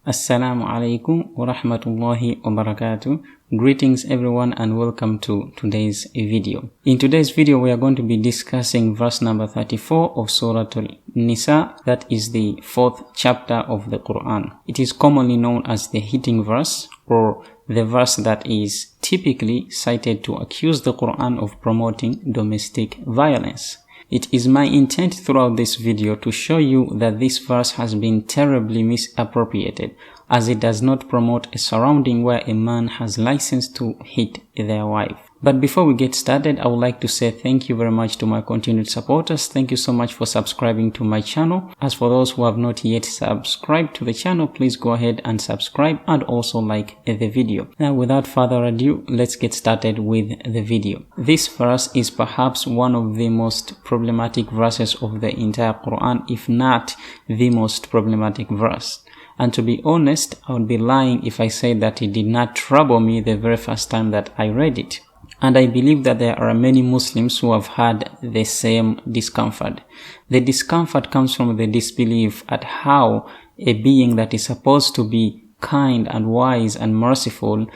Assalamu alaikum wa rahmatullahi wa barakatuh. Greetings everyone and welcome to today's video. In today's video we are going to be discussing verse number 34 of surat an-Nisa, that is the 4th chapter of the Quran. It is commonly known as the hitting verse, or the verse that is typically cited to accuse the Quran of promoting domestic violence. It is my intent throughout this video to show you that this verse has been terribly misappropriated, as it does not promote a surrounding where a man has license to hit their wife. But before we get started, I would like to say thank you very much to my continued supporters. Thank you so much for subscribing to my channel. As for those who have not yet subscribed to the channel, please go ahead and subscribe and also like the video. Now, without further ado, let's get started with the video. This verse is perhaps one of the most problematic verses of the entire Quran, if not the most problematic verse. And to be honest, I would be lying if I said that it did not trouble me the very first time that I read it. And I believe that there are many Muslims who have had the same discomfort. The discomfort comes from the disbelief at how a being that is supposed to be kind and wise and merciful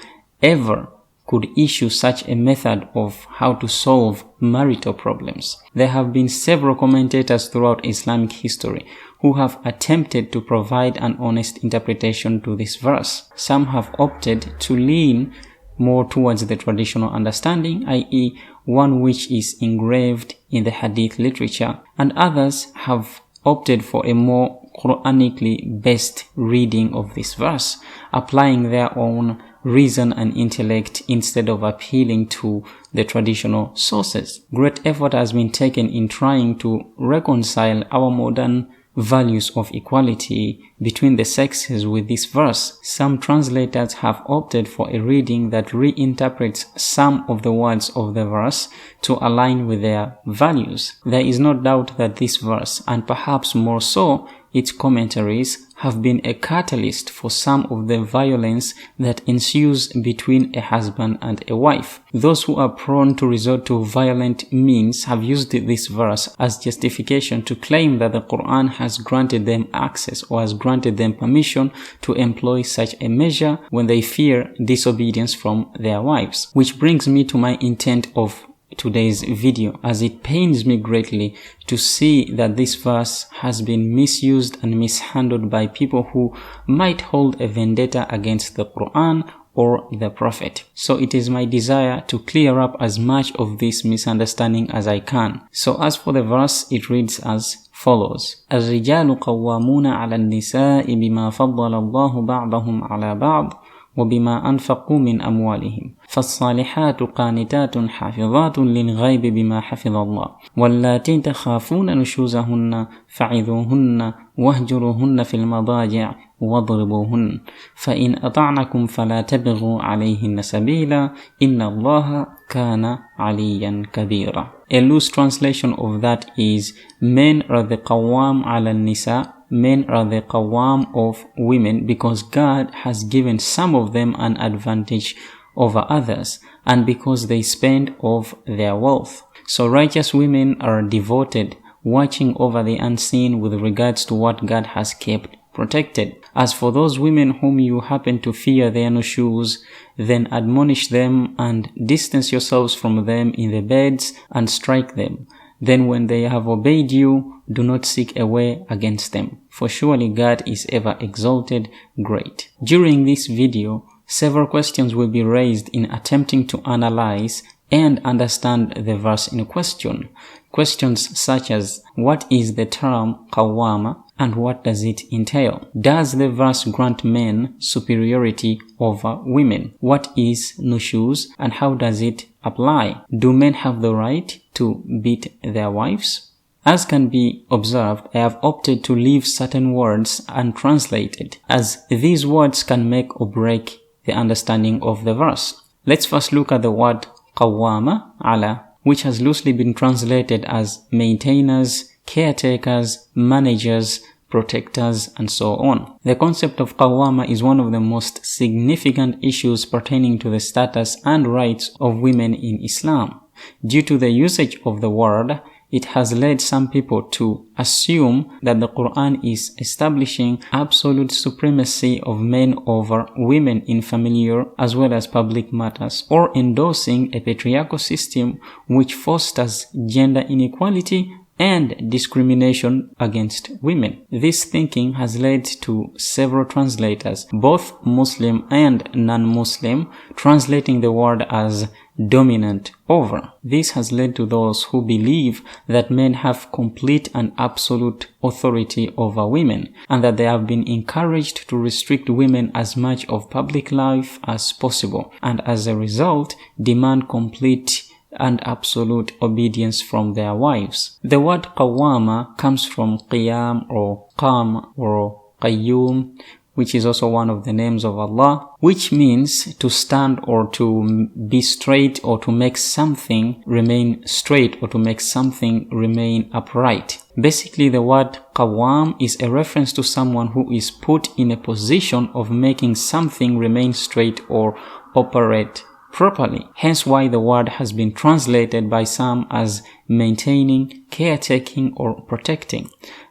ever could issue such a method of how to solve marital problems. There have been several commentators throughout Islamic history who have attempted to provide an honest interpretation to this verse. Some have opted to lean more towards the traditional understanding, i.e. one which is engraved in the hadith literature, and others have opted for a more Quranically based reading of this verse, applying their own reason and intellect instead of appealing to the traditional sources. Great effort has been taken in trying to reconcile our modern values of equality between the sexes with this verse. Some translators have opted for a reading that reinterprets some of the words of the verse to align with their values. There is no doubt that this verse, and perhaps more so its commentaries, have been a catalyst for some of the violence that ensues between a husband and a wife. Those who are prone to resort to violent means have used this verse as justification to claim that the Quran has granted them access or has granted them permission to employ such a measure when they fear disobedience from their wives. Which brings me to my intent of today's video, as it pains me greatly to see that this verse has been misused and mishandled by people who might hold a vendetta against the Quran or the Prophet. So it is my desire to clear up as much of this misunderstanding as I can. So as for the verse, it reads as follows: الرجال قوامون على النساء بما فضل الله بعضهم على بعض وبما أنفقوا من أموالهم فالصالحات قانتات حافظات للغيب بما حفظ الله واللاتي تخافون نشوزهن فعظوهن واهجروهن في المضاجع واضربوهن فإن أطعنكم فلا تبغوا عليهن سبيلا إن الله كان عليا كبيرا. A loose translation of that is: men are the Qawwam ala an-Nisa, men are the Qawwam of women, because God has given some of them an advantage over others, and because they spend of their wealth. So righteous women are devoted, watching over the unseen with regards to what God has kept protected. As for those women whom you happen to fear their nushuz, then admonish them and distance yourselves from them in the beds and strike them. Then when they have obeyed you, do not seek a way against them, for surely God is ever exalted, great. During this video, several questions will be raised in attempting to analyze and understand the verse in question. Questions such as: what is the term Qawwama and what does it entail? Does the verse grant men superiority over women? What is Nushuz and how does it apply? Do men have the right to beat their wives? As can be observed, I have opted to leave certain words untranslated, as these words can make or break the understanding of the verse. Let's first look at the word Qawwama ala, which has loosely been translated as maintainers, caretakers, managers, protectors, and so on. The concept of Qawwama is one of the most significant issues pertaining to the status and rights of women in Islam. Due to the usage of the word, it has led some people to assume that the Quran is establishing absolute supremacy of men over women in familiar as well as public matters, or endorsing a patriarchal system which fosters gender inequality and discrimination against women. This thinking has led to several translators, both Muslim and non-Muslim, translating the word as dominant over. This has led to those who believe that men have complete and absolute authority over women, and that they have been encouraged to restrict women as much of public life as possible, and as a result demand complete and absolute obedience from their wives. The word Qawwama comes from Qiyam or Qam or Qayyum, which is also one of the names of Allah, which means to stand or to be straight or to make something remain straight or to make something remain upright. Basically, the word Qawwam is a reference to someone who is put in a position of making something remain straight or operate properly. Hence why the word has been translated by some as maintaining, caretaking, or protecting.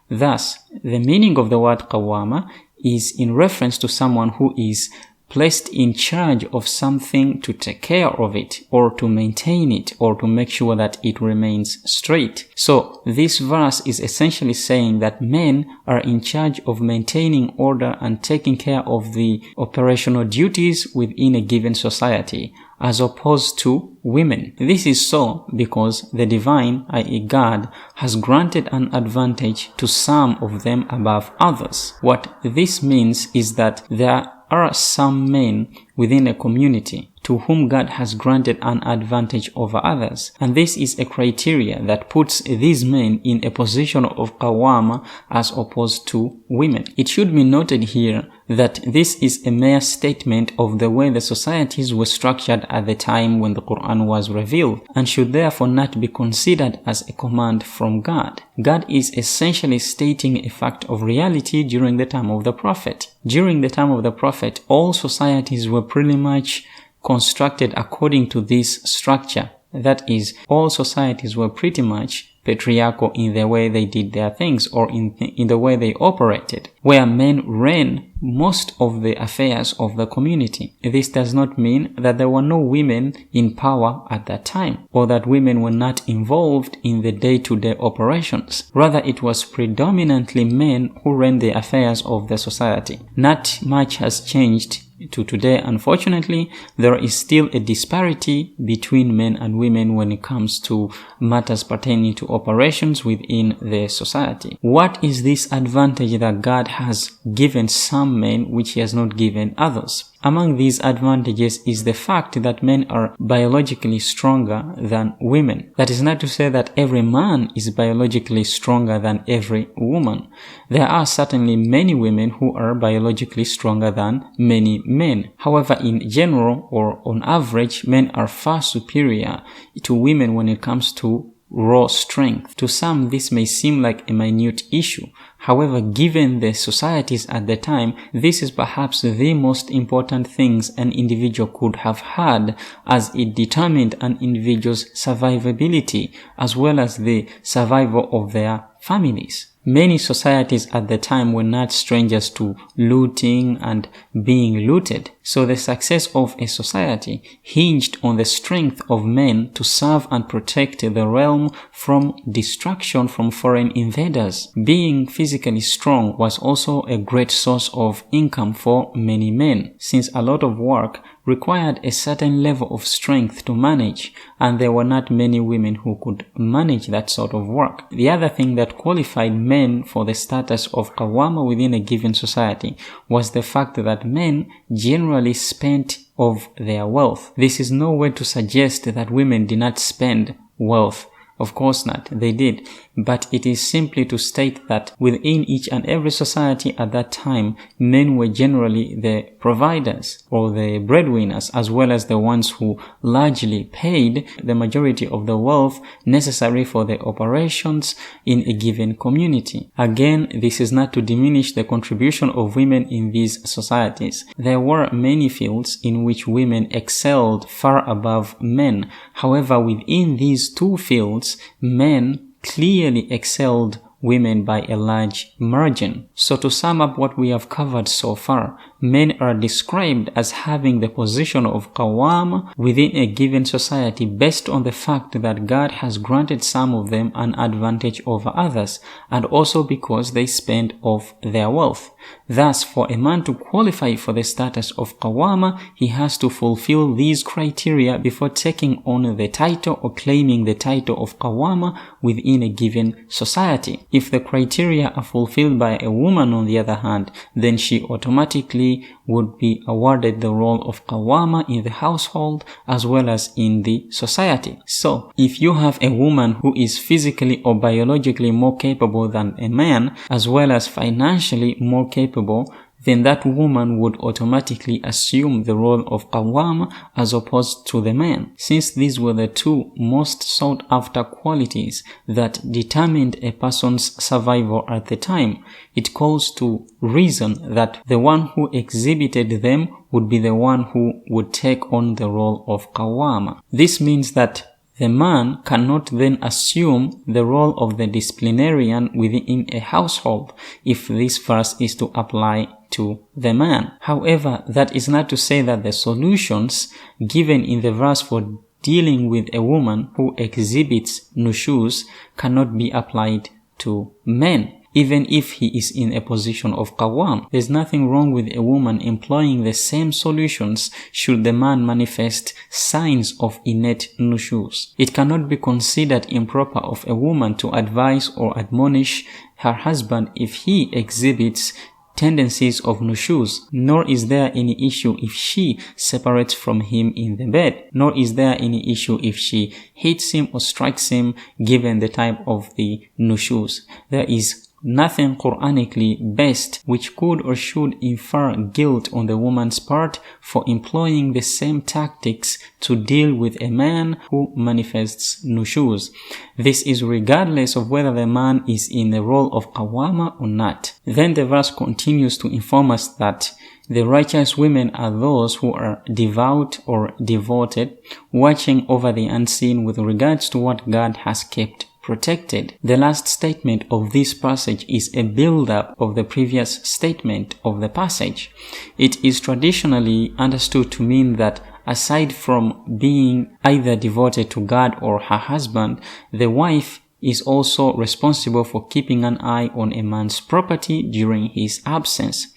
Thus, the meaning of the word Qawwama is in reference to someone who is placed in charge of something to take care of it, or to maintain it, or to make sure that it remains straight. So this verse is essentially saying that men are in charge of maintaining order and taking care of the operational duties within a given society, as opposed to women. This is so because the divine, i.e. God, has granted an advantage to some of them above others. What this means is that there are some men within a community to whom God has granted an advantage over others, and this is a criteria that puts these men in a position of qawwama as opposed to women. It should be noted here that this is a mere statement of the way the societies were structured at the time when the Quran was revealed, and should therefore not be considered as a command from God. God is essentially stating a fact of reality during the time of the Prophet. During the time of the Prophet, all societies were pretty much constructed according to this structure. That is, all societies were pretty much patriarchal in the way they did their things, or in the way they operated, where men ran most of the affairs of the community. This does not mean that there were no women in power at that time, or that women were not involved in the day-to-day operations. Rather, it was predominantly men who ran the affairs of the society. Not much has changed to today. Unfortunately, there is still a disparity between men and women when it comes to matters pertaining to operations within the society. What is this advantage that God has given some men which he has not given others? Among these advantages is the fact that men are biologically stronger than women. That is not to say that every man is biologically stronger than every woman. There are certainly many women who are biologically stronger than many men. However, in general or on average, men are far superior to women when it comes to raw strength. To some, this may seem like a minute issue. However, given the societies at the time, this is perhaps the most important things an individual could have had, as it determined an individual's survivability as well as the survival of their families. Many societies at the time were not strangers to looting and being looted, so the success of a society hinged on the strength of men to serve and protect the realm from destruction from foreign invaders. Being physically strong was also a great source of income for many men, since a lot of work required a certain level of strength to manage, and there were not many women who could manage that sort of work. The other thing that qualified men for the status of qawwama within a given society was the fact that men generally spent of their wealth. This is no way to suggest that women did not spend wealth. Of course not, they did, but it is simply to state that within each and every society at that time, men were generally the providers or the breadwinners, as well as the ones who largely paid the majority of the wealth necessary for the operations in a given community. Again, this is not to diminish the contribution of women in these societies. There were many fields in which women excelled far above men. However, within these two fields, men clearly excelled women by a large margin. So to sum up what we have covered so far, men are described as having the position of Qawwama within a given society based on the fact that God has granted some of them an advantage over others, and also because they spend of their wealth. Thus, for a man to qualify for the status of Qawwama, he has to fulfill these criteria before taking on the title or claiming the title of Qawwama within a given society. If the criteria are fulfilled by a woman, on the other hand, then she automatically would be awarded the role of Qawwama in the household as well as in the society. So, if you have a woman who is physically or biologically more capable than a man, as well as financially more capable, then that woman would automatically assume the role of Qawwama as opposed to the man. Since these were the two most sought after qualities that determined a person's survival at the time, it calls to reason that the one who exhibited them would be the one who would take on the role of Qawwama. This means that the man cannot then assume the role of the disciplinarian within a household if this verse is to apply to the man. However, that is not to say that the solutions given in the verse for dealing with a woman who exhibits nushuz cannot be applied to men. Even if he is in a position of qawwam, there's nothing wrong with a woman employing the same solutions should the man manifest signs of innate nushuz. It cannot be considered improper of a woman to advise or admonish her husband if he exhibits tendencies of nushuz, nor is there any issue if she separates from him in the bed, nor is there any issue if she hits him or strikes him given the type of the nushuz. There is nothing Quranically based which could or should infer guilt on the woman's part for employing the same tactics to deal with a man who manifests nushuz. This is regardless of whether the man is in the role of qawwama or not. Then the verse continues to inform us that the righteous women are those who are devout or devoted, watching over the unseen with regards to what God has kept protected. The last statement of this passage is a build-up of the previous statement of the passage. It is traditionally understood to mean that aside from being either devoted to God or her husband, the wife is also responsible for keeping an eye on a man's property during his absence.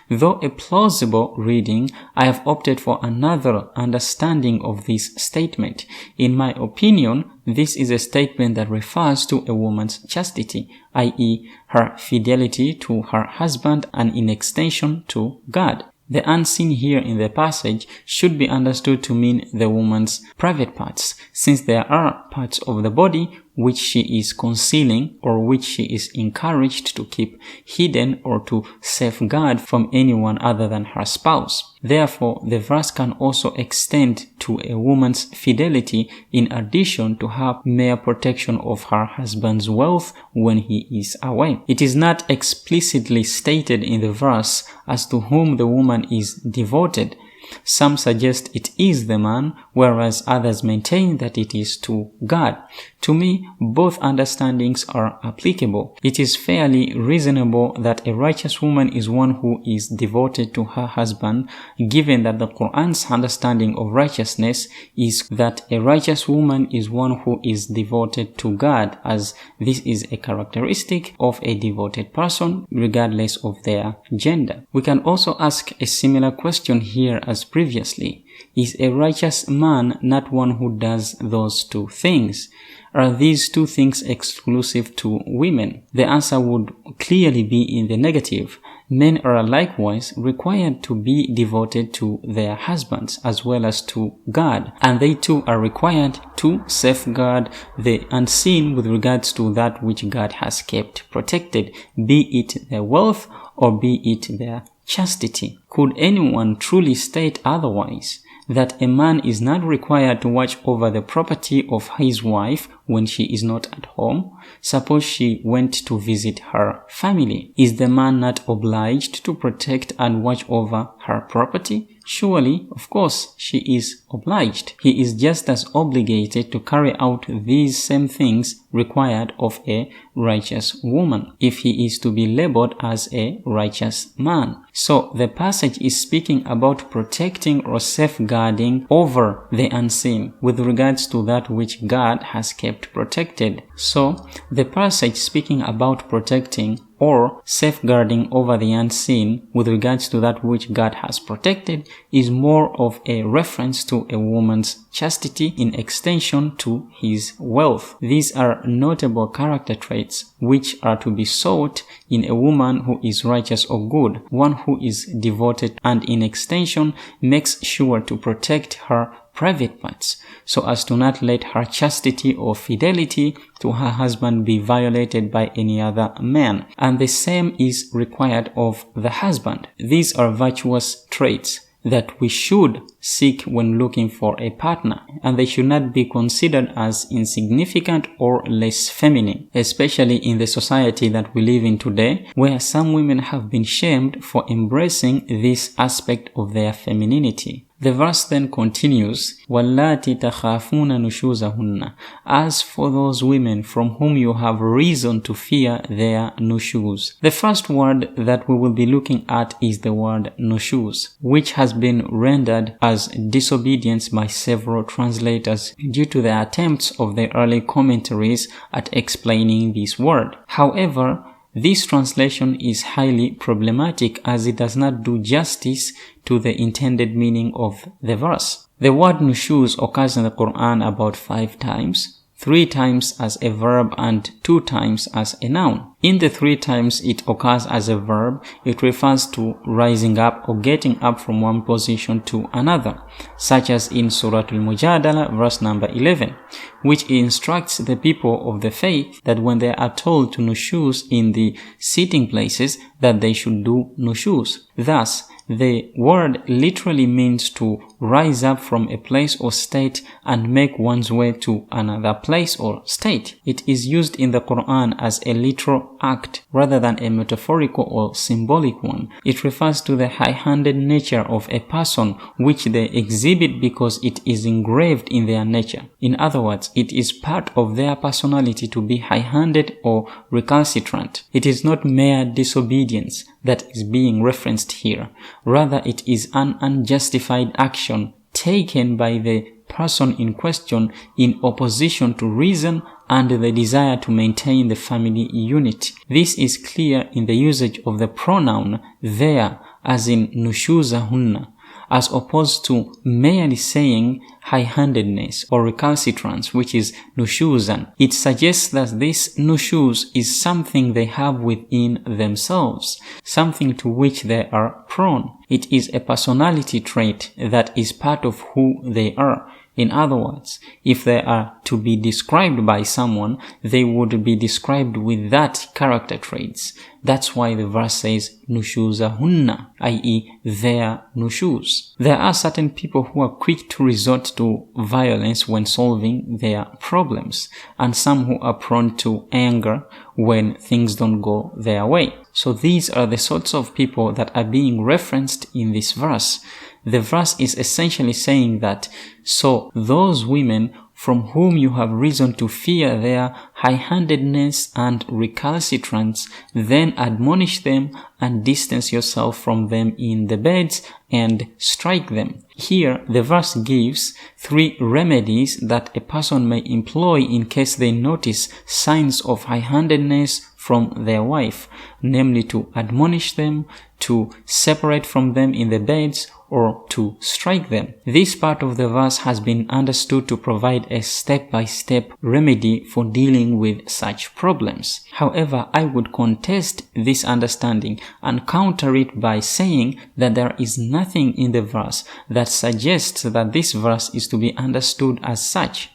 Though a plausible reading, I have opted for another understanding of this statement. In my opinion, this is a statement that refers to a woman's chastity, i.e., her fidelity to her husband and in extension to God. The unseen here in the passage should be understood to mean the woman's private parts, since there are parts of the body which she is concealing or which she is encouraged to keep hidden or to safeguard from anyone other than her spouse. Therefore, the verse can also extend to a woman's fidelity in addition to her mere protection of her husband's wealth when he is away. It is not explicitly stated in the verse as to whom the woman is devoted. Some suggest it is the man, whereas others maintain that it is to God. To me, both understandings are applicable. It is fairly reasonable that a righteous woman is one who is devoted to her husband, given that the Quran's understanding of righteousness is that a righteous woman is one who is devoted to God, as this is a characteristic of a devoted person, regardless of their gender. We can also ask a similar question here as previously. Is a righteous man not one who does those two things? Are these two things exclusive to women? The answer would clearly be in the negative. Men are likewise required to be devoted to their husbands as well as to God, and they too are required to safeguard the unseen with regards to that which God has kept protected, be it their wealth or be it their chastity. Could anyone truly state otherwise? That a man is not required to watch over the property of his wife when she is not at home? Suppose she went to visit her family. Is the man not obliged to protect and watch over her property? Surely, of course, she is obliged. He is just as obligated to carry out these same things required of a righteous woman, if he is to be labeled as a righteous man. So, the passage is speaking about protecting or safeguarding over the unseen with regards to that which God has kept protected. So, the passage speaking about protecting or safeguarding over the unseen with regards to that which God has protected is more of a reference to a woman's chastity in extension to his wealth. These are notable character traits which are to be sought in a woman who is righteous or good, one who is devoted and in extension makes sure to protect her private parts, so as to not let her chastity or fidelity to her husband be violated by any other man. And the same is required of the husband. These are virtuous traits that we should seek when looking for a partner, and they should not be considered as insignificant or less feminine, especially in the society that we live in today, where some women have been shamed for embracing this aspect of their femininity. The verse then continues, وَاللَّاتِ تَخَافُونَ نُشُوزَهُنَّ. As for those women from whom you have reason to fear their nushuz. The first word that we will be looking at is the word nushuz, which has been rendered as disobedience by several translators due to the attempts of the early commentaries at explaining this word. However, this translation is highly problematic as it does not do justice to the intended meaning of the verse. The word nushuz occurs in the Quran about 5 times, 3 times as a verb and 2 times as a noun. In the 3 times it occurs as a verb, it refers to rising up or getting up from one position to another, such as in surat al-Mujadala verse number 11, which instructs the people of the faith that when they are told to nushuz in the sitting places, that they should do nushuz. Thus, the word literally means to rise up from a place or state and make one's way to another place or state. It is used in the Quran as a literal act rather than a metaphorical or symbolic one. It refers to the high-handed nature of a person which they exhibit because it is engraved in their nature. In other words, it is part of their personality to be high-handed or recalcitrant. It is not mere disobedience that is being referenced here. Rather, it is an unjustified action taken by the person in question in opposition to reason and the desire to maintain the family unit. This is clear in the usage of the pronoun there, as in nushuzahunna, as opposed to merely saying high-handedness or recalcitrance, which is nushuzan. It suggests that this nushuz is something they have within themselves, something to which they are prone. It is a personality trait that is part of who they are. In other words, if they are to be described by someone, they would be described with that character traits. That's why the verse says nushuzahunna, i.e. their nushuz. There are certain people who are quick to resort to violence when solving their problems, and some who are prone to anger when things don't go their way. So these are the sorts of people that are being referenced in this verse. The verse is essentially saying that, so those women from whom you have reason to fear their high-handedness and recalcitrance, then admonish them and distance yourself from them in the beds and strike them. Here, the verse gives 3 remedies that a person may employ in case they notice signs of high-handedness from their wife, namely to admonish them, to separate from them in the beds, or to strike them. This part of the verse has been understood to provide a step-by-step remedy for dealing with such problems. However, I would contest this understanding and counter it by saying that there is nothing in the verse that suggests that this verse is to be understood as such.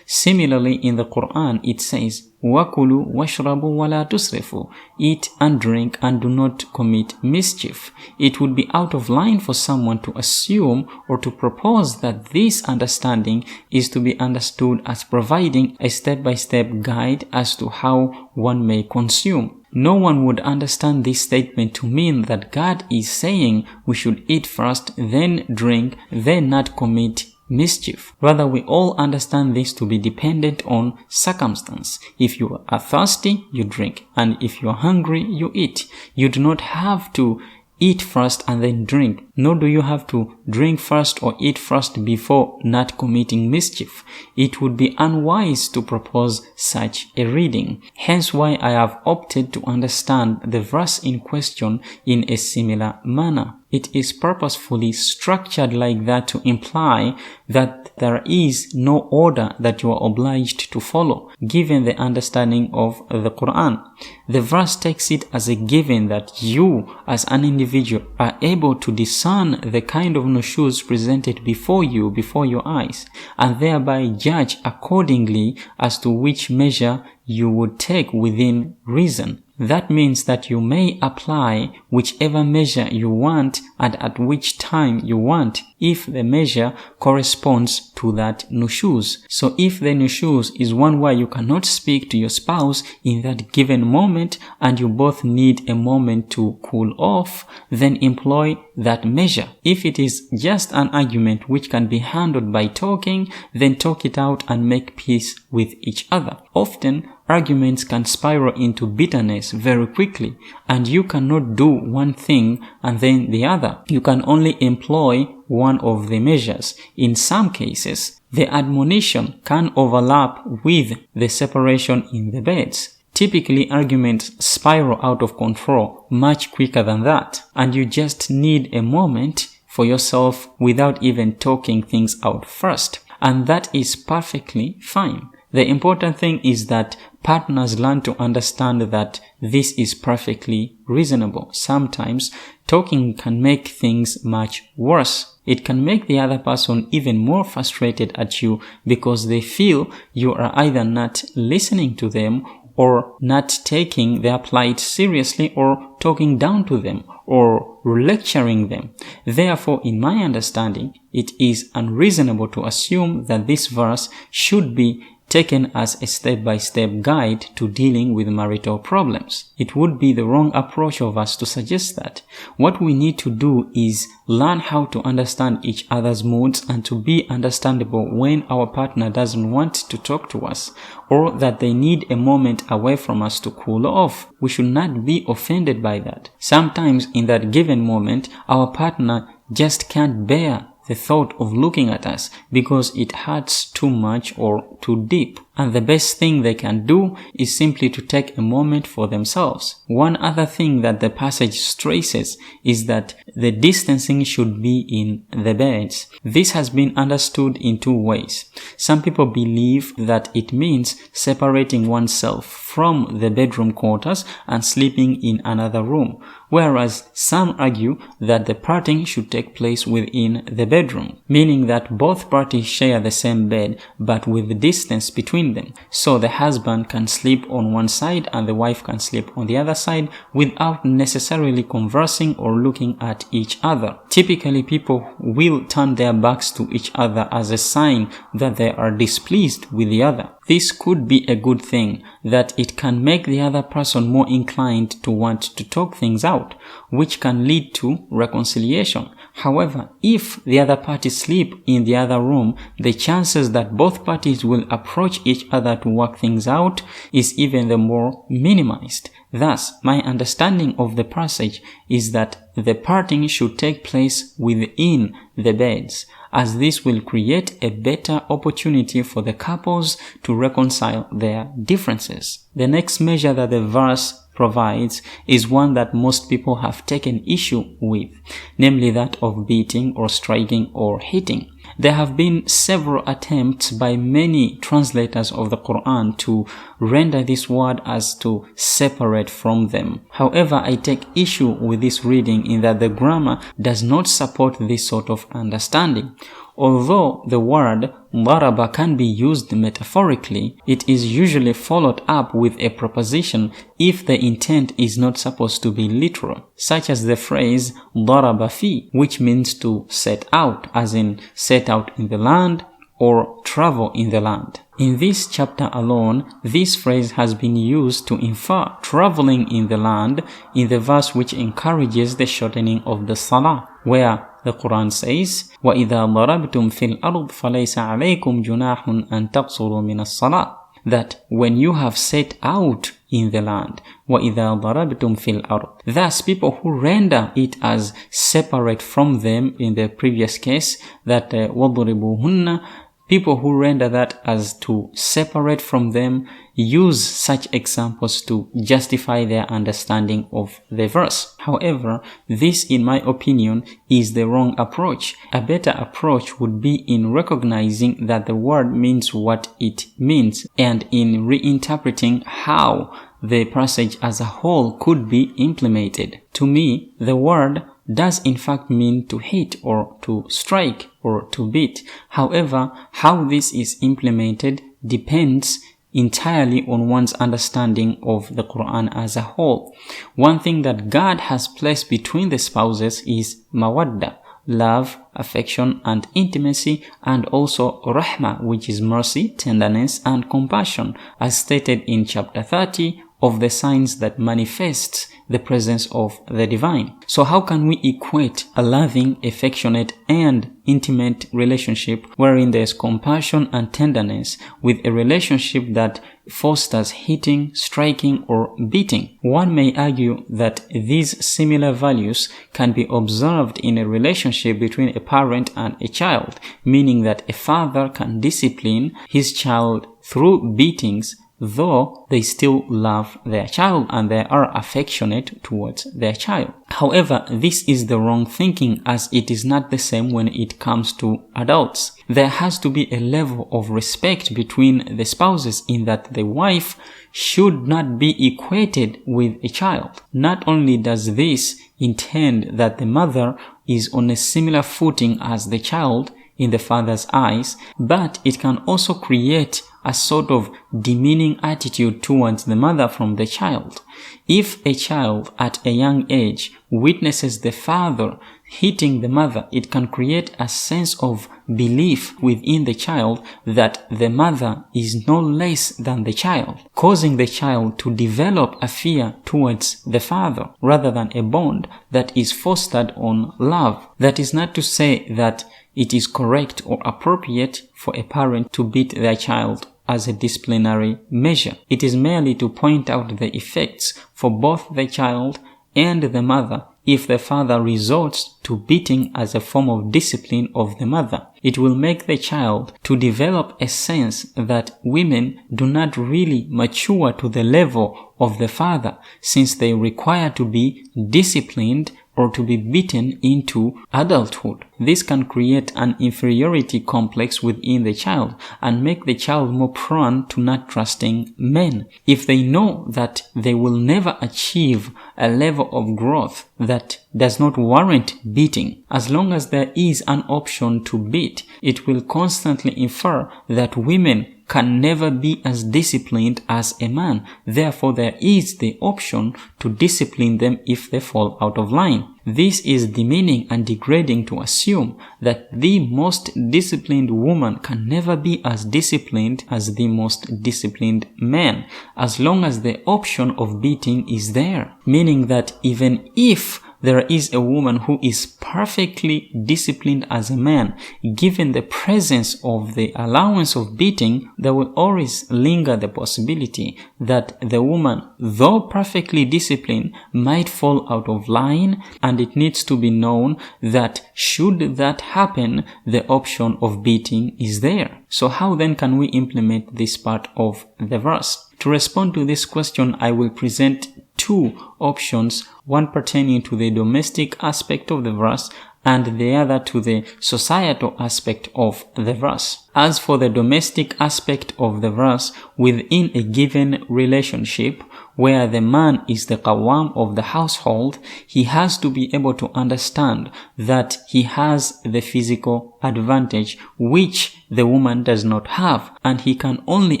Similarly, in the Quran, it says, وَكُلُوا وَاشْرَبُوا وَلَا تُسْرِفُوا. Eat and drink and do not commit mischief. It would be out of line for someone to assume or to propose that this understanding is to be understood as providing a step-by-step guide as to how one may consume. No one would understand this statement to mean that God is saying we should eat first, then drink, then not commit mischief. Rather, we all understand this to be dependent on circumstance. If you are thirsty, you drink, and if you are hungry, you eat. You do not have to eat first and then drink, nor do you have to drink first or eat first before not committing mischief. It would be unwise to propose such a reading. Hence why I have opted to understand the verse in question in a similar manner. It is purposefully structured like that to imply that there is no order that you are obliged to follow, given the understanding of the Quran. The verse takes it as a given that you, as an individual, are able to discern the kind of nushuz presented before you, before your eyes, and thereby judge accordingly as to which measure you would take within reason. That means that you may apply whichever measure you want and at which time you want, if the measure corresponds to that nushuz. So if the nushuz is one where you cannot speak to your spouse in that given moment and you both need a moment to cool off, then employ that measure. If it is just an argument which can be handled by talking, then talk it out and make peace with each other. Often, arguments can spiral into bitterness very quickly, and you cannot do one thing and then the other. You can only employ one of the measures. In some cases, the admonition can overlap with the separation in the beds. Typically, arguments spiral out of control much quicker than that, and you just need a moment for yourself without even talking things out first. And that is perfectly fine. The important thing is that partners learn to understand that this is perfectly reasonable. Sometimes talking can make things much worse. It can make the other person even more frustrated at you because they feel you are either not listening to them or not taking their plight seriously or talking down to them or lecturing them. Therefore, in my understanding, it is unreasonable to assume that this verse should be taken as a step-by-step guide to dealing with marital problems. It would be the wrong approach of us to suggest that. What we need to do is learn how to understand each other's moods and to be understandable when our partner doesn't want to talk to us or that they need a moment away from us to cool off. We should not be offended by that. Sometimes in that given moment, our partner just can't bear the thought of looking at us because it hurts too much or too deep. And the best thing they can do is simply to take a moment for themselves. One other thing that the passage stresses is that the distancing should be in the beds. This has been understood in two ways. Some people believe that it means separating oneself from the bedroom quarters and sleeping in another room, whereas some argue that the parting should take place within the bedroom, meaning that both parties share the same bed but with distance between them. So the husband can sleep on one side and the wife can sleep on the other side without necessarily conversing or looking at each other. Typically, people will turn their backs to each other as a sign that they are displeased with the other. This could be a good thing, that it can make the other person more inclined to want to talk things out, which can lead to reconciliation. However, if the other party sleep in the other room, the chances that both parties will approach each other to work things out is even the more minimized. Thus, my understanding of the passage is that the parting should take place within the beds, as this will create a better opportunity for the couples to reconcile their differences. The next measure that the verse provides is one that most people have taken issue with, namely that of beating or striking or hitting. There have been several attempts by many translators of the Quran to render this word as to separate from them. However, I take issue with this reading in that the grammar does not support this sort of understanding. Although the word daraba can be used metaphorically, it is usually followed up with a preposition if the intent is not supposed to be literal, such as the phrase daraba fi, which means to set out, as in set out in the land or travel in the land. In this chapter alone, this phrase has been used to infer traveling in the land in the verse which encourages the shortening of the salah, where the Quran says, وَإِذَا ضَرَبْتُمْ فِي الْأَرْضِ فَلَيْسَ عَلَيْكُمْ جُنَاحٌ أَن تَقْصُرُوا مِنَ الصَّلَاةِ, that when you have set out in the land, وَإِذَا ضَرَبْتُمْ فِي الْأَرْضِ. Thus, people who render it as separate from them in the previous case, that وَضْرِبُوهُنَّ, people who render that as to separate from them use such examples to justify their understanding of the verse. However, this, in my opinion, is the wrong approach. A better approach would be in recognizing that the word means what it means and in reinterpreting how the passage as a whole could be implemented. To me, the word does in fact mean to hit or to strike or to beat. However, how this is implemented depends entirely on one's understanding of the Quran as a whole. One thing that God has placed between the spouses is mawadda, love, affection and intimacy, and also rahmah, which is mercy, tenderness and compassion, as stated in chapter 30 of the signs that manifest the presence of the divine. So how can we equate a loving, affectionate and intimate relationship wherein there is compassion and tenderness with a relationship that fosters hitting, striking or beating? One may argue that these similar values can be observed in a relationship between a parent and a child, meaning that a father can discipline his child through beatings, though they still love their child and they are affectionate towards their child. However, this is the wrong thinking, as it is not the same when it comes to adults. There has to be a level of respect between the spouses in that the wife should not be equated with a child. Not only does this intend that the mother is on a similar footing as the child in the father's eyes, but it can also create a sort of demeaning attitude towards the mother from the child. If a child at a young age witnesses the father hitting the mother, it can create a sense of belief within the child that the mother is no less than the child, causing the child to develop a fear towards the father rather than a bond that is fostered on love. That is not to say that it is correct or appropriate for a parent to beat their child as a disciplinary measure. It is merely to point out the effects for both the child and the mother if the father resorts to beating as a form of discipline of the mother. It will make the child to develop a sense that women do not really mature to the level of the father, since they require to be disciplined or to be beaten into adulthood. This can create an inferiority complex within the child and make the child more prone to not trusting men. If they know that they will never achieve a level of growth that does not warrant beating, as long as there is an option to beat, it will constantly infer that women can never be as disciplined as a man. Therefore, there is the option to discipline them if they fall out of line. This is demeaning and degrading to assume that the most disciplined woman can never be as disciplined as the most disciplined man, as long as the option of beating is there. Meaning that even if there is a woman who is perfectly disciplined as a man, given the presence of the allowance of beating, there will always linger the possibility that the woman, though perfectly disciplined, might fall out of line, and it needs to be known that should that happen, the option of beating is there. So how then can we implement this part of the verse? To respond to this question, I will present two options, one pertaining to the domestic aspect of the verse and the other to the societal aspect of the verse. As for the domestic aspect of the verse, within a given relationship, where the man is the qawwam of the household, he has to be able to understand that he has the physical advantage which the woman does not have, and he can only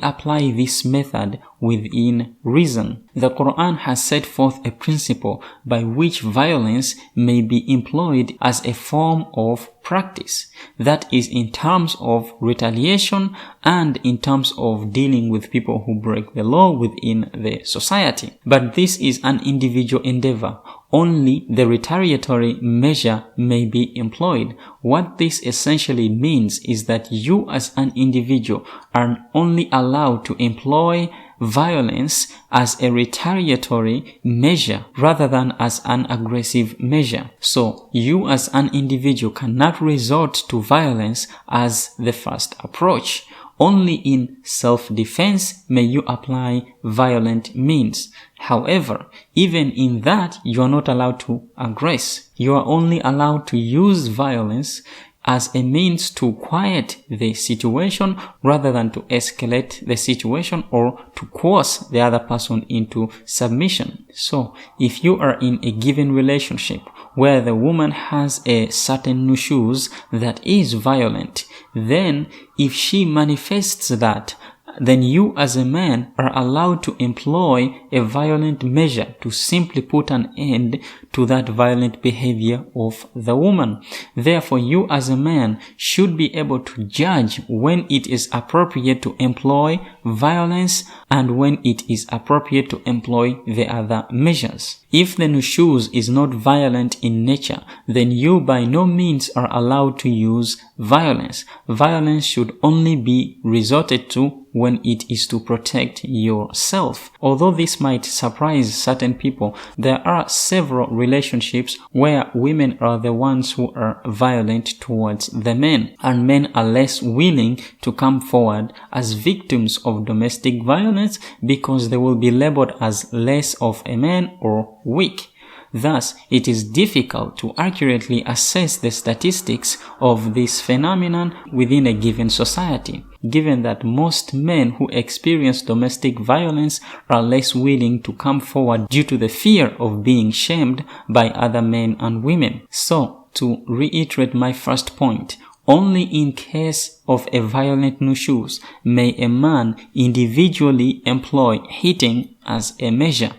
apply this method within reason. The Quran has set forth a principle by which violence may be employed as a form of practice. That is in terms of retaliation and in terms of dealing with people who break the law within the society. But this is an individual endeavor. Only the retaliatory measure may be employed. What this essentially means is that you as an individual are only allowed to employ violence as a retaliatory measure rather than as an aggressive measure. So you as an individual cannot resort to violence as the first approach. Only in self-defense may you apply violent means. However, even in that, you are not allowed to aggress. You are only allowed to use violence as a means to quiet the situation rather than to escalate the situation or to coerce the other person into submission. So, if you are in a given relationship where the woman has a certain nushuz that is violent, then if she manifests that, then you as a man are allowed to employ a violent measure to simply put an end to that violent behavior of the woman. Therefore, you as a man should be able to judge when it is appropriate to employ violence and when it is appropriate to employ the other measures. If the nushuz is not violent in nature, then you by no means are allowed to use violence. Violence should only be resorted to when it is to protect yourself. Although this might surprise certain people, there are several relationships where women are the ones who are violent towards the men, and men are less willing to come forward as victims of domestic violence because they will be labeled as less of a man or weak. Thus, it is difficult to accurately assess the statistics of this phenomenon within a given society, given that most men who experience domestic violence are less willing to come forward due to the fear of being shamed by other men and women. So, to reiterate my first point, only in case of a violent nushuz may a man individually employ hitting as a measure.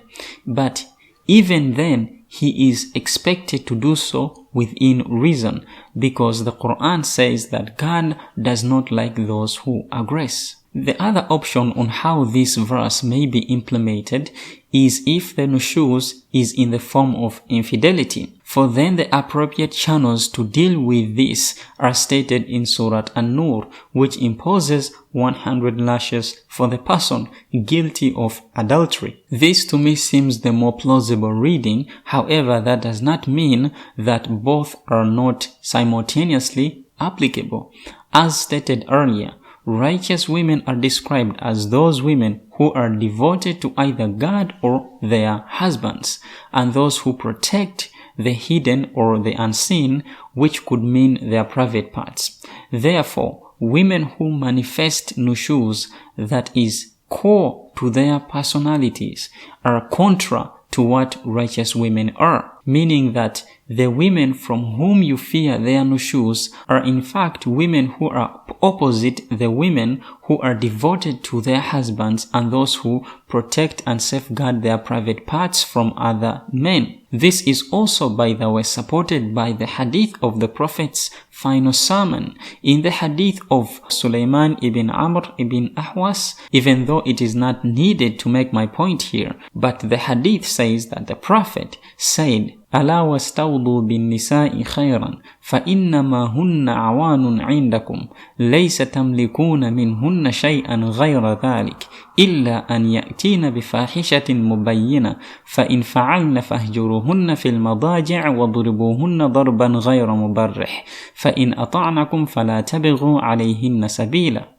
But even then, he is expected to do so within reason, because the Quran says that God does not like those who aggress. The other option on how this verse may be implemented is if the nushuz is in the form of infidelity. For then the appropriate channels to deal with this are stated in surat an-Nur, which imposes 100 lashes for the person guilty of adultery. This to me seems the more plausible reading. However, that does not mean that both are not simultaneously applicable. As stated earlier, righteous women are described as those women who are devoted to either God or their husbands, and those who protect the hidden or the unseen, which could mean their private parts. Therefore, women who manifest nushuz that is core to their personalities are contra to what righteous women are, meaning that the women from whom you fear their nushuz are in fact women who are opposite the women who are devoted to their husbands and those who protect and safeguard their private parts from other men. This is also, by the way, supported by the hadith of the Prophet's final sermon. In the hadith of Sulaiman ibn Amr ibn Ahwas, even though it is not needed to make my point here, but the hadith says that the Prophet said, ألا واستوضوا بالنساء خيرا فإنما هن عوان عندكم ليس تملكون منهن شيئا غير ذلك إلا أن يأتين بفاحشة مبينة فإن فعلن فاهجروهن في المضاجع وضربوهن ضربا غير مبرح فإن أطعنكم فلا تبغوا عليهن سبيلا.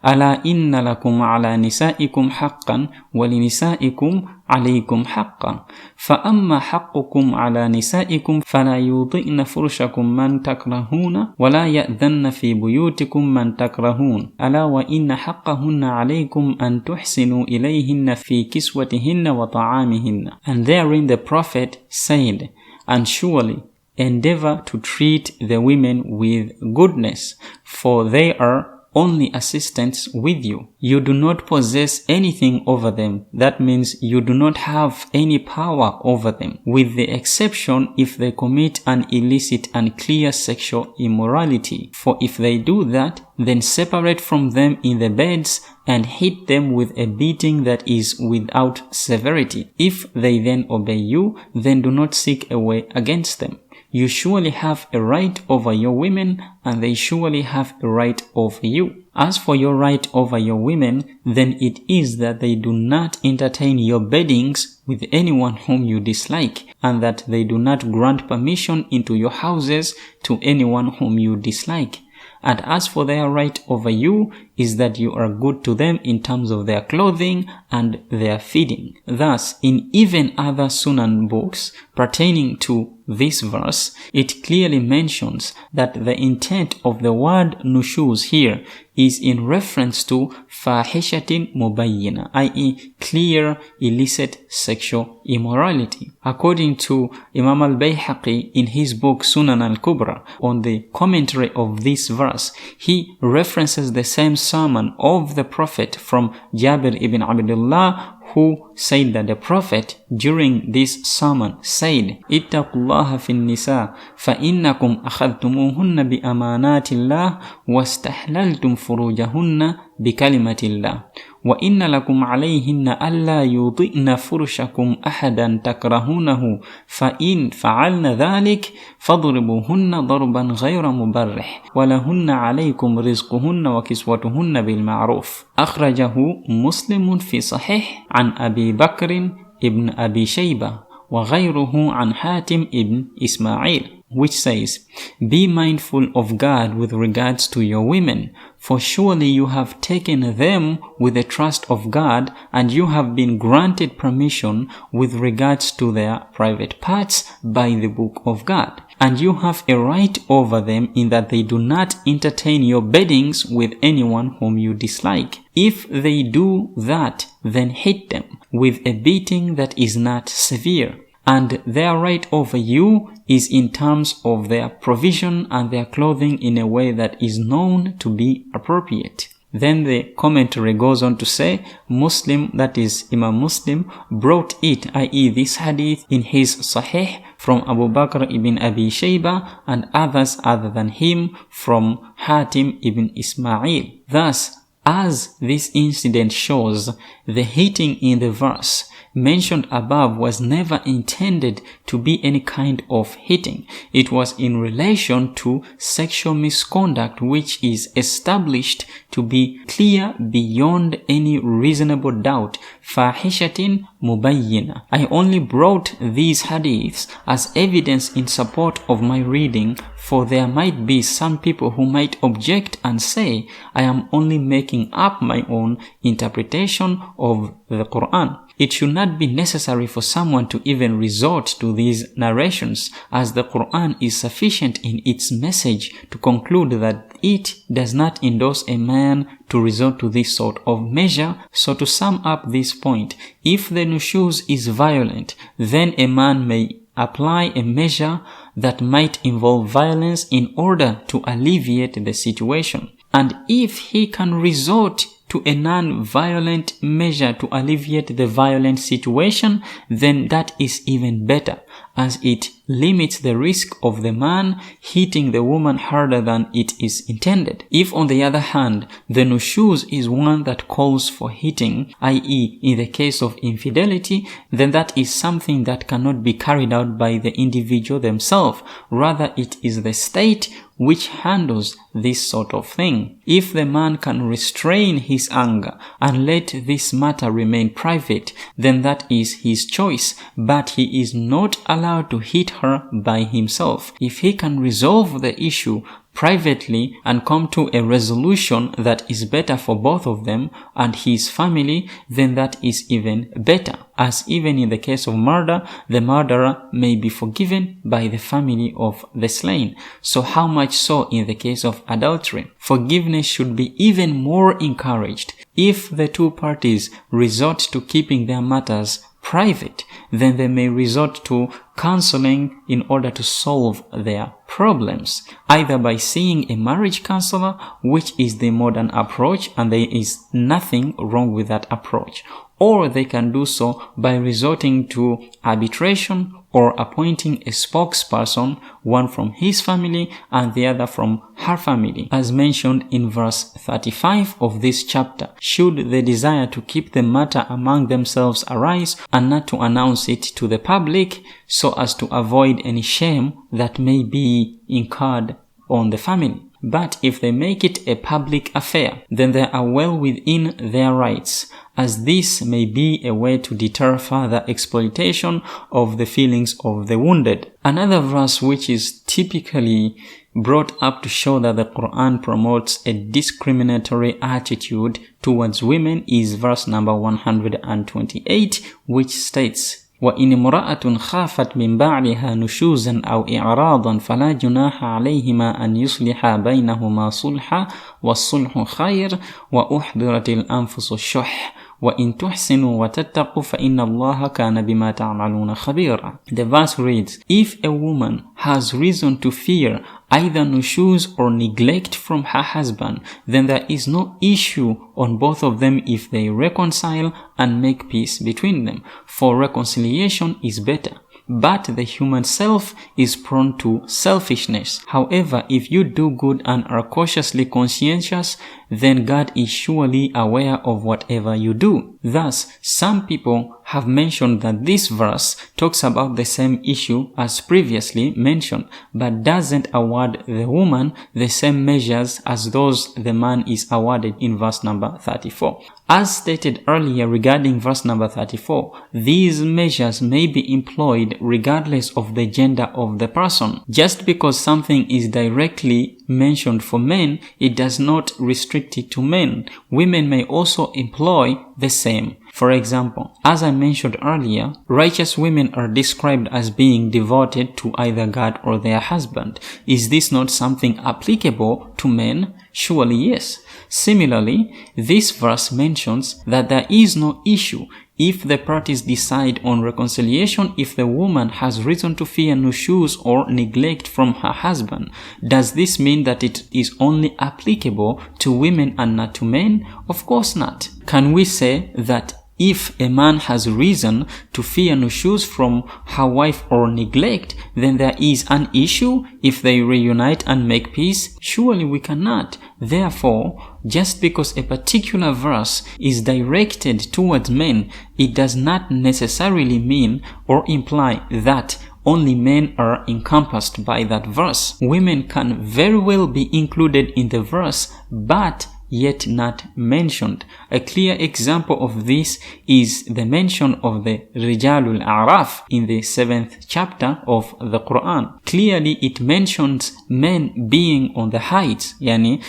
ألا إن لكم على نسائكم حقا ولنسائكم عليكم حقا فأما حقكم على نسائكم فلا يوطئن فرشكم من تكرهون ولا يأذن في بيوتكم من تكرهون ألا وإن حقهن عليكم أن تحسنوا إليهن في كسوتهن وطعامهن. And therein the Prophet said, and surely endeavor to treat the women with goodness, for they are only assistants with you. You do not possess anything over them. That means you do not have any power over them, with the exception if they commit an illicit and clear sexual immorality. For if they do that, then separate from them in the beds and hit them with a beating that is without severity. If they then obey you, then do not seek a way against them. You surely have a right over your women, and they surely have a right over you. As for your right over your women, then it is that they do not entertain your beddings with anyone whom you dislike, and that they do not grant permission into your houses to anyone whom you dislike. And as for their right over you, is that you are good to them in terms of their clothing and their feeding. Thus, in even other Sunan books pertaining to this verse, it clearly mentions that the intent of the word Nushuz here is in reference to fahishatin mubayyina, i.e. clear illicit sexual immorality. According to Imam al-Bayhaqi in his book Sunan al-Kubra, on the commentary of this verse, he references the same sermon of the Prophet from Jabir ibn Abdullah, who said that the Prophet during this sermon said, Ittaqullaha fin nisa, fa innakum akhadtumuhunna bi amanatillah wastahlaltum furujahunna bi kalimatillah. وَإِنَّ لَكُمْ عَلَيْهِنَّ أَلَّا يُطِئْنَ فُرُشَكُمْ أَحَدًا تَكْرَهُونَهُ فَإِنْ فَعَلْنَ ذَلِكَ فَاضْرِبُوهُنَّ ضَرْبًا غَيْرَ مُبَرِّحٍ وَلَهُنَّ عَلَيْكُمْ رِزْقُهُنَّ وَكِسْوَتُهُنَّ بِالْمَعْرُوفِ. أخرجه مسلم في صحيح عن أبي بكر ابن أبي شيبة وغيره عن حاتم ابن إسماعيل, which says, Be mindful of God with regards to your women, for surely you have taken them with the trust of God, and you have been granted permission with regards to their private parts by the book of God. And you have a right over them in that they do not entertain your beddings with anyone whom you dislike. If they do that, then hit them with a beating that is not severe. And their right over you is in terms of their provision and their clothing in a way that is known to be appropriate. Then the commentary goes on to say, Muslim, that is Imam Muslim, brought it, i.e. this hadith, in his Sahih from Abu Bakr ibn Abi Shayba and others other than him from Hatim ibn Ismail. Thus, as this incident shows, the hitting in the verse mentioned above was never intended to be any kind of hitting. It was in relation to sexual misconduct which is established to be clear beyond any reasonable doubt. Fahishatin mubayyina. I only brought these hadiths as evidence in support of my reading, for there might be some people who might object and say, I am only making up my own interpretation of the Quran. It should not be necessary for someone to even resort to these narrations, as the Quran is sufficient in its message to conclude that it does not endorse a man to resort to this sort of measure. So to sum up this point, if the nushuz is violent, then a man may apply a measure that might involve violence in order to alleviate the situation. And if he can resort to a non-violent measure to alleviate the violent situation, then that is even better, as it limits the risk of the man hitting the woman harder than it is intended. If, on the other hand, the nushuz is one that calls for hitting, i.e. in the case of infidelity, then that is something that cannot be carried out by the individual themselves. Rather, it is the state which handles this sort of thing. If the man can restrain his anger and let this matter remain private, then that is his choice, but he is not allowed allowed to hit her by himself. If he can resolve the issue privately and come to a resolution that is better for both of them and his family, then that is even better. As even in the case of murder, the murderer may be forgiven by the family of the slain. So how much so in the case of adultery? Forgiveness should be even more encouraged. If the two parties resort to keeping their matters private, then they may resort to counseling in order to solve their problems, either by seeing a marriage counselor, which is the modern approach, and there is nothing wrong with that approach, or they can do so by resorting to arbitration or appointing a spokesperson, one from his family and the other from her family, as mentioned in verse 35 of this chapter, should the desire to keep the matter among themselves arise and not to announce it to the public so as to avoid any shame that may be incurred on the family. But if they make it a public affair, then they are well within their rights, as this may be a way to deter further exploitation of the feelings of the wounded. Another verse which is typically brought up to show that the Quran promotes a discriminatory attitude towards women is verse number 128, which states, وَإِنِ امْرَأَةٌ خَافَتْ مِنْ بَعْلِهَا نُشُوزًا أَوْ إِعْرَاضًا فَلَا جُنَاحَ عَلَيْهِمَا أَنْ يُصْلِحَا بَيْنَهُمَا صُلْحًا وَالصُّلْحُ خَيْرٌ وَأُحْضِرَتِ الْأَنْفُسُ الشُّحَّ وَإِن تُحْسِنُوا وَتَتَّقُوا فَإِنَّ اللَّهَ كَانَ بِمَا تَعْمَلُونَ خَبِيرًا. The verse reads, if a woman has reason to fear either nushuz or neglect from her husband, then there is no issue on both of them if they reconcile and make peace between them, for reconciliation is better. But the human self is prone to selfishness. However, if you do good and are cautiously conscientious, then God is surely aware of whatever you do. Thus, some people have mentioned that this verse talks about the same issue as previously mentioned, but doesn't award the woman the same measures as those the man is awarded in verse number 34. As stated earlier regarding verse number 34, these measures may be employed regardless of the gender of the person. Just because something is directly mentioned for men, it does not restrict it to men. Women may also employ the same. For example, as I mentioned earlier, righteous women are described as being devoted to either God or their husband. Is this not something applicable to men? Surely yes. Similarly, this verse mentions that there is no issue if the parties decide on reconciliation if the woman has reason to fear nushuz or neglect from her husband. Does this mean that it is only applicable to women and not to men? Of course not. Can we say that if a man has reason to fear nushuz from her wife or neglect, then there is an issue if they reunite and make peace? Surely we cannot. Therefore, just because a particular verse is directed towards men, it does not necessarily mean or imply that only men are encompassed by that verse. Women can very well be included in the verse, but yet not mentioned. A clear example of this is the mention of the Rijalul A'raf in the 7th chapter of the Quran. Clearly it mentions men being on the heights, yani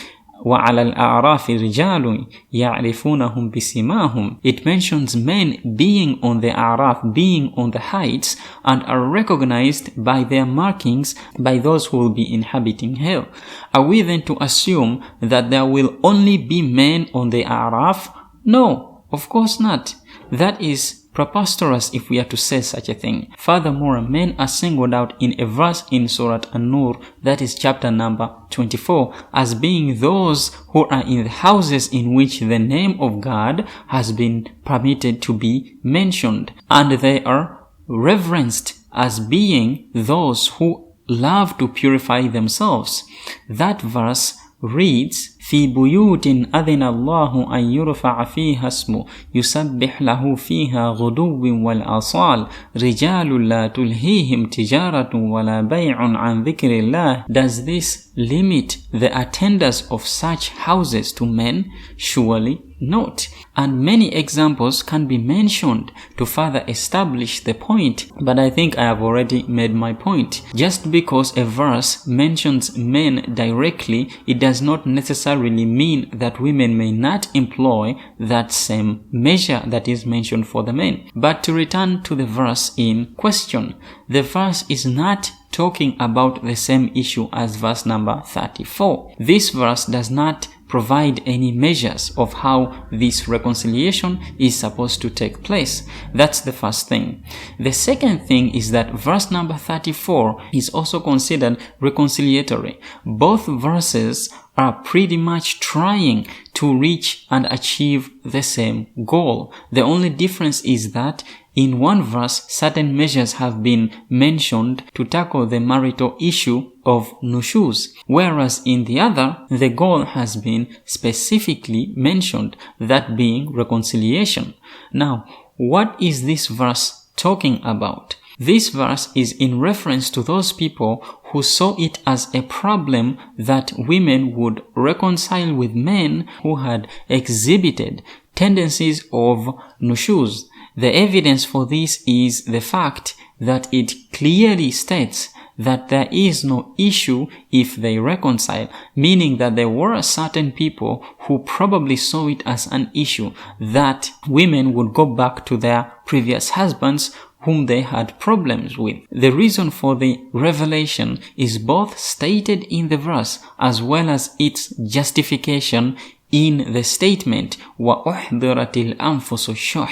وَعَلَى الْأَعْرَافِ رِجَالٌ يَعْرِفُونَهُمْ بِسِمَاهُمْ. It mentions men being on the A'raf, being on the heights, and are recognized by their markings by those who will be inhabiting hell. Are we then to assume that there will only be men on the A'raf? No, of course not. That is preposterous if we are to say such a thing. Furthermore, men are singled out in a verse in Surat an-Nur, that is chapter number 24, as being those who are in the houses in which the name of God has been permitted to be mentioned, and they are reverenced as being those who love to purify themselves. That verse reads, في بيوت أذن الله أن يرفع فيها اسمه يسبح له فيها غدو والآصال رجال لا تلهيهم تجارة ولا بيع عن ذكر الله. Does this limit the attendance of such houses to men? Surely note. And many examples can be mentioned to further establish the point, but I think I have already made my point. Just because a verse mentions men directly, it does not necessarily mean that women may not employ that same measure that is mentioned for the men. But to return to the verse in question, the verse is not talking about the same issue as verse number 34. This verse does not provide any measures of how this reconciliation is supposed to take place. That's the first thing. The second thing is that verse number 34 is also considered reconciliatory. Both verses are pretty much trying to reach and achieve the same goal. The only difference is that in one verse, certain measures have been mentioned to tackle the marital issue of Nushuz, whereas in the other, the goal has been specifically mentioned, that being reconciliation. Now, what is this verse talking about? This verse is in reference to those people who saw it as a problem that women would reconcile with men who had exhibited tendencies of Nushuz. The evidence for this is the fact that it clearly states that there is no issue if they reconcile, meaning that there were certain people who probably saw it as an issue that women would go back to their previous husbands whom they had problems with. The reason for the revelation is both stated in the verse as well as its justification in the statement, وَأُحْضِرَتِ الْأَنفُسُ الشُّحْ.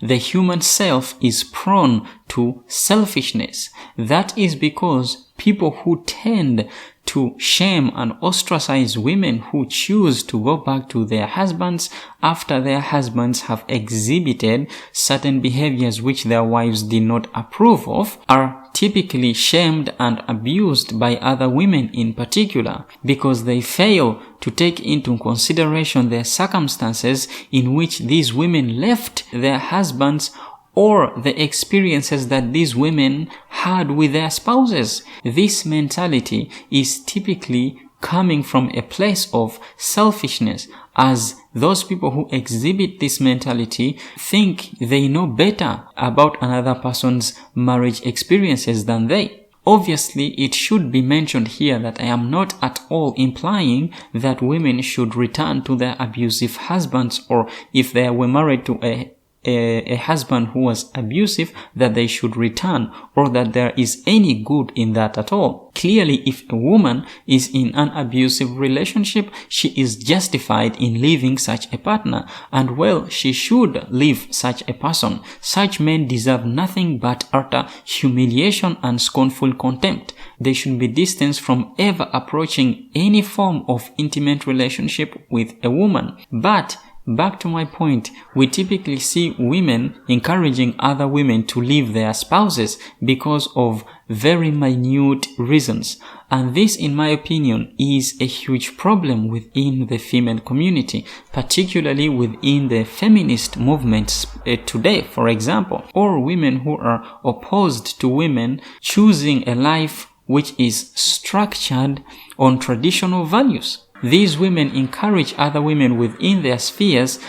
The human self is prone to selfishness. That is because people who tend to shame and ostracize women who choose to go back to their husbands after their husbands have exhibited certain behaviors which their wives did not approve of are typically shamed and abused by other women in particular, because they fail to take into consideration the circumstances in which these women left their husbands or the experiences that these women had with their spouses. This mentality is typically coming from a place of selfishness, as those people who exhibit this mentality think they know better about another person's marriage experiences than they. Obviously, it should be mentioned here that I am not at all implying that women should return to their abusive husbands, or if they were married to a husband who was abusive, that they should return, or that there is any good in that at all. Clearly, if a woman is in an abusive relationship, she is justified in leaving such a partner, and well, she should leave such a person. Such men deserve nothing but utter humiliation and scornful contempt. They should be distanced from ever approaching any form of intimate relationship with a woman. But back to my point, we typically see women encouraging other women to leave their spouses because of very minute reasons. And this, in my opinion, is a huge problem within the female community, particularly within the feminist movements today, for example, or women who are opposed to women choosing a life which is structured on traditional values. These women encourage other women within their spheres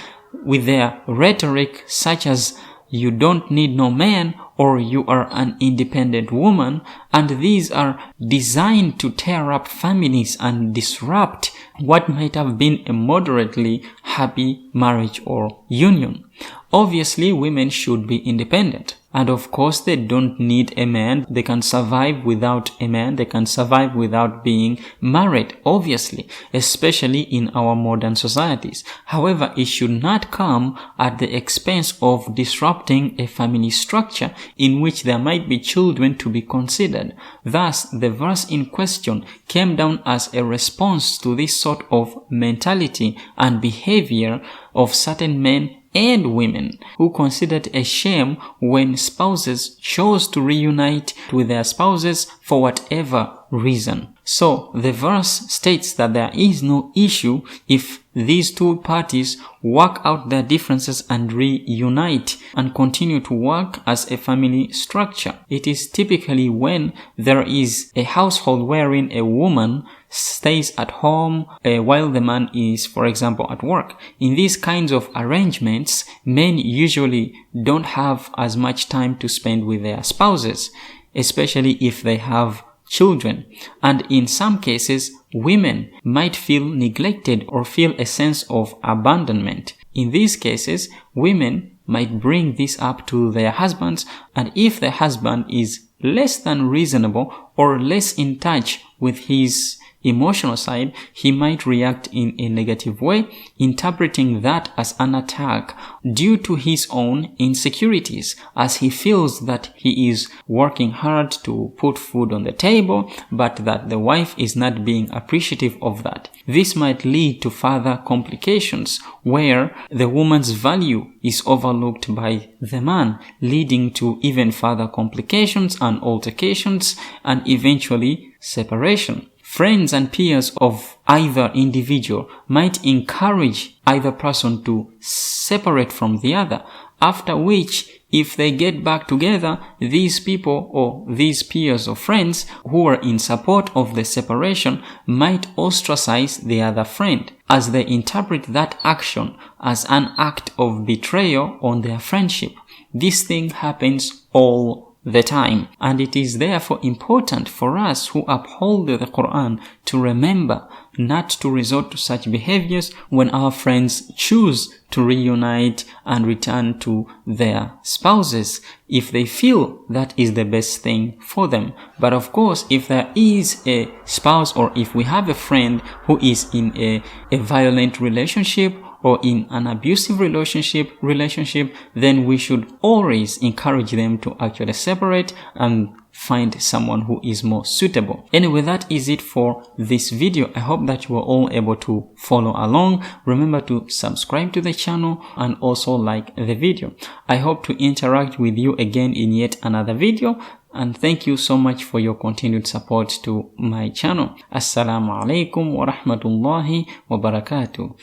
with their rhetoric such as, you don't need no man, or you are an independent woman, and these are designed to tear up families and disrupt what might have been a moderately happy marriage or union. Obviously, women should be independent. And of course, they don't need a man. They can survive without a man. They can survive without being married, obviously, especially in our modern societies. However, it should not come at the expense of disrupting a family structure in which there might be children to be considered. Thus, the verse in question came down as a response to this sort of mentality and behavior of certain men and women who considered a shame when spouses chose to reunite with their spouses for whatever reason. So the verse states that there is no issue if these two parties work out their differences and reunite and continue to work as a family structure. It is typically when there is a household wherein a woman stays at home while the man is, for example, at work. In these kinds of arrangements, men usually don't have as much time to spend with their spouses, especially if they have children. And in some cases, women might feel neglected or feel a sense of abandonment. In these cases, women might bring this up to their husbands, and if the husband is less than reasonable or less in touch with his emotional side, he might react in a negative way, interpreting that as an attack due to his own insecurities, as he feels that he is working hard to put food on the table, but that the wife is not being appreciative of that. This might lead to further complications where the woman's value is overlooked by the man, leading to even further complications and altercations and eventually separation. Friends and peers of either individual might encourage either person to separate from the other, after which, if they get back together, these people or these peers or friends who are in support of the separation might ostracize the other friend, as they interpret that action as an act of betrayal on their friendship. This thing happens all the time, and it is therefore important for us who uphold the Quran to remember not to resort to such behaviors when our friends choose to reunite and return to their spouses if they feel that is the best thing for them. But of course, if there is a spouse or if we have a friend who is in a violent relationship or in an abusive relationship, then we should always encourage them to actually separate and find someone who is more suitable. Anyway, that is it for this video. I hope that you were all able to follow along. Remember to subscribe to the channel and also like the video. I hope to interact with you again in yet another video. And thank you so much for your continued support to my channel. Assalamu alaikum wa rahmatullahi wa barakatuh.